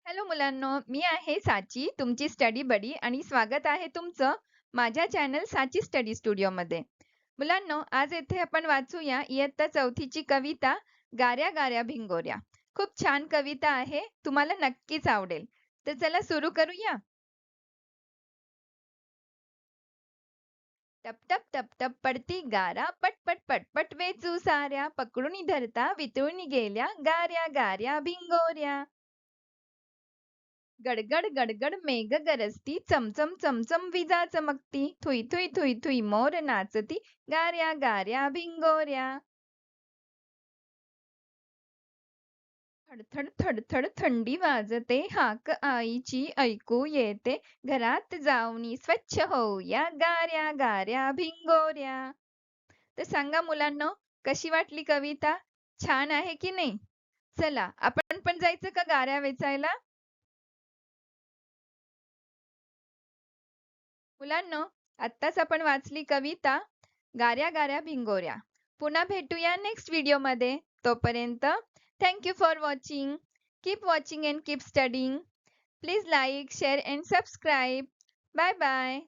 Hello मुलांनो, मी आहे साची, तुमची स्टडी बडी आणि स्वागत आहे तुमचं माझ्या चॅनल साची स्टडी स्टुडिओमध्ये. मुलांनो, आज येथे आपण वाचूया इयत्ता चौथीची कविता गाऱ्या गाऱ्या भिंगोऱ्या. खूप छान कविता आहे, तुम्हाला नक्कीच आवडेल. तर चला सुरू करूया. टप टप टप टप पडती गारा, पटपट पटपट वेचू साऱ्या, पकडून धरता वितळून गेल्या गाऱ्या गाऱ्या भिंगोऱ्या. गडगड गडगड मेघ गरजती, चमचम चमचम विजा चमकती, थुई थुई थुई थुई मोर नाचती, गाऱ्या गाऱ्या भिंगोऱ्या. थडथड थडथड थंडी वाजते, हाक आईची ऐकू येते, घरात जाऊनी स्वच्छ होऊया, गाऱ्या गाऱ्या भिंगोऱ्या. तर सांगा मुलांनो, कशी वाटली कविता? छान आहे की नाही? चला, आपण पण जायचं का गाऱ्या वेचायला? मुलांनो, आत्ताच आपण वाचली कविता गाऱ्या गाऱ्या भिंगोऱ्या. पुन्हा भेटूया नेक्स्ट व्हिडिओमध्ये. तोपर्यंत thank you for watching. Keep watching and keep studying. Please like, share and subscribe. Bye bye.